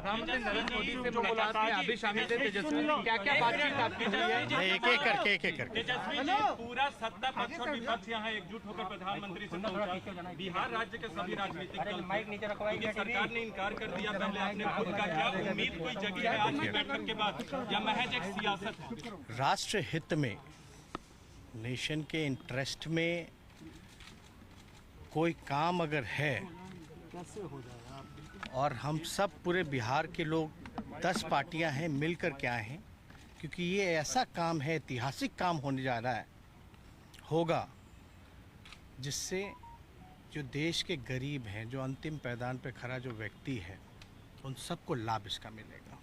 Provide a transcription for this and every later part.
प्रधानमंत्री नरेंद्र मोदी से मुलाकात में आप भी शामिल थे तेजस्वी, क्या क्या बातचीत आपकी हुई है? एक एक करके तेजस्वी जी, पूरा सत्ता पक्ष और विपक्ष यहाँ एकजुट होकर प्रधानमंत्री से पहुंचा। बिहार राज्य के सभी राजनीतिक दल, क्योंकि सरकार ने इनकार कर दिया पहले, आपने खुद का क्या उम्मीद कोई जगी है आज की बैठक के बाद, या महज एक सियासत है? राष्ट्र हित में, नेशन के इंटरेस्ट में कोई काम अगर है और हम सब पूरे बिहार के लोग 10 पार्टियां हैं मिलकर के आए हैं, क्योंकि ये ऐसा काम है, ऐतिहासिक काम होने जा रहा है, होगा, जिससे जो देश के गरीब हैं, जो अंतिम पैदान पे खड़ा जो व्यक्ति है, उन सबको लाभ इसका मिलेगा।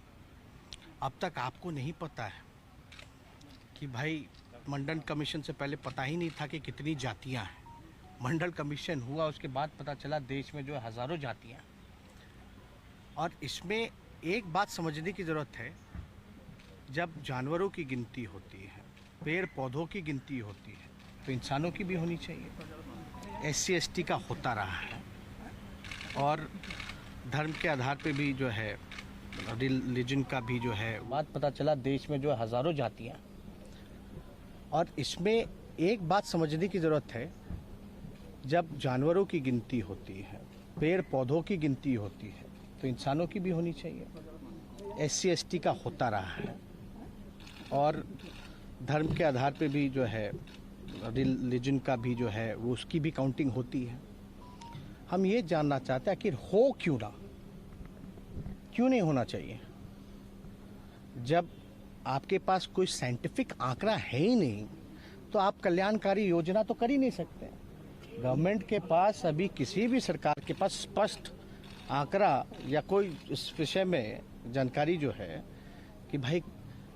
अब तक आपको नहीं पता है कि भाई मंडल कमीशन से पहले पता ही नहीं था कि कितनी जातियां हैं। मंडल कमीशन हुआ, उसके बाद पता चला देश में जो है हज़ारों जातियां। और इसमें एक बात समझने की ज़रूरत है, जब जानवरों की गिनती होती है, पेड़ पौधों की गिनती होती है, तो इंसानों की भी होनी चाहिए। SC ST का होता रहा है, और धर्म के आधार पे भी जो है, रिलीजन का भी जो है, बात पता चला देश में जो है हज़ारों जातियाँ। और इसमें एक बात समझने की ज़रूरत है, जब जानवरों की गिनती होती है, पेड़ पौधों की गिनती होती है, तो इंसानों की भी होनी चाहिए। SC ST का होता रहा है, और धर्म के आधार पे भी जो है, रिलीजन का भी जो है, वो उसकी भी काउंटिंग होती है। हम ये जानना चाहते हैं कि हो क्यों ना, क्यों नहीं होना चाहिए? जब आपके पास कोई साइंटिफिक आंकड़ा है ही नहीं, तो आप कल्याणकारी योजना तो कर ही नहीं सकते। गवर्नमेंट के पास अभी, किसी भी सरकार के पास स्पष्ट आंकड़ा या कोई इस विषय में जानकारी जो है कि भाई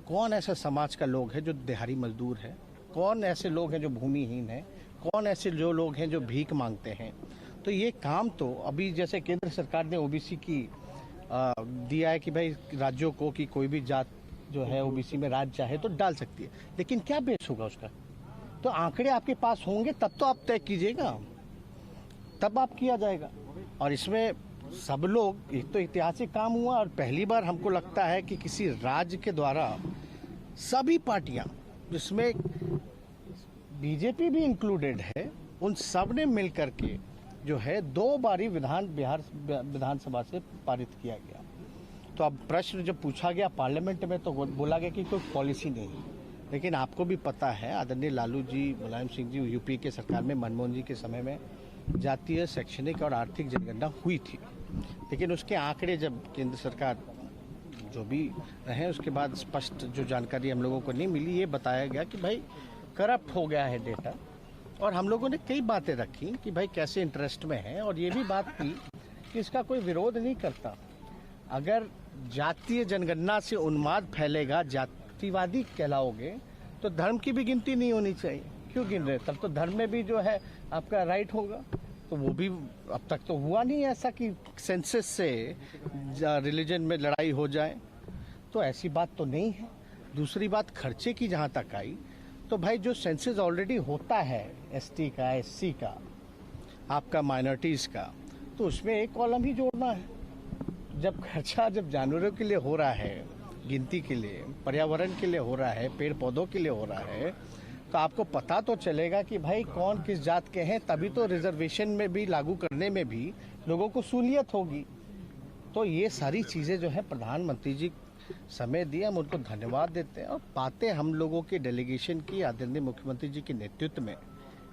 कौन ऐसा समाज का लोग है जो दिहाड़ी मजदूर है, कौन ऐसे लोग हैं जो भूमिहीन हैं, कौन ऐसे जो लोग हैं जो भीख मांगते हैं। तो ये काम तो अभी, जैसे केंद्र सरकार ने OBC की दिया है कि भाई राज्यों को, कि कोई भी जात जो है OBC में राज्य चाहे तो डाल सकती है, लेकिन क्या बेस होगा उसका? तो आंकड़े आपके पास होंगे तब तो आप तय कीजिएगा, तब आप किया जाएगा। और इसमें सब लोग, एक तो ऐतिहासिक काम हुआ, और पहली बार हमको लगता है कि किसी राज्य के द्वारा सभी पार्टियां, जिसमें BJP भी इंक्लूडेड है, उन सब ने मिल करके जो है 2 बारी बिहार विधानसभा से पारित किया गया। तो अब प्रश्न जब पूछा गया पार्लियामेंट में, तो बोला गया कि कोई पॉलिसी नहीं है। लेकिन आपको भी पता है, आदरणीय लालू जी, मुलायम सिंह जी, UP के सरकार में, मनमोहन जी के समय में जातीय, शैक्षणिक और आर्थिक जनगणना हुई थी, लेकिन उसके आंकड़े जब केंद्र सरकार जो भी रहे, उसके बाद स्पष्ट जो जानकारी हम लोगों को नहीं मिली, ये बताया गया कि भाई करप्ट हो गया है डेटा। और हम लोगों ने कई बातें रखी कि भाई कैसे इंटरेस्ट में है, और ये भी बात की कि इसका कोई विरोध नहीं करता। अगर जातीय जनगणना से उन्माद फैलेगा, जातिवादी कहलाओगे, तो धर्म की भी गिनती नहीं होनी चाहिए। क्यों गिन रहे? तब तो धर्म में भी जो है आपका राइट होगा। तो वो भी अब तक तो हुआ नहीं ऐसा कि सेंसस से रिलीजन में लड़ाई हो जाए, तो ऐसी बात तो नहीं है। दूसरी बात, खर्चे की जहाँ तक आई, तो भाई जो सेंसस ऑलरेडी होता है ST का, SC का, आपका माइनॉरिटीज़ का, तो उसमें एक कॉलम ही जोड़ना है। जब खर्चा जब जानवरों के लिए हो रहा है, गिनती के लिए, पर्यावरण के लिए हो रहा है, पेड़ पौधों के लिए हो रहा है, तो आपको पता तो चलेगा कि भाई कौन किस जात के हैं, तभी तो रिजर्वेशन में भी लागू करने में भी लोगों को सहूलियत होगी। तो ये सारी चीज़ें जो है प्रधानमंत्री जी समय दिए, हम उनको धन्यवाद देते हैं। और बातें हम लोगों के डेलीगेशन की आदरणीय मुख्यमंत्री जी के नेतृत्व में,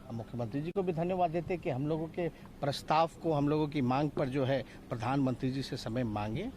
हम मुख्यमंत्री जी को भी धन्यवाद देते हैं कि हम लोगों के प्रस्ताव को, हम लोगों की मांग पर जो है प्रधानमंत्री जी से समय मांगे।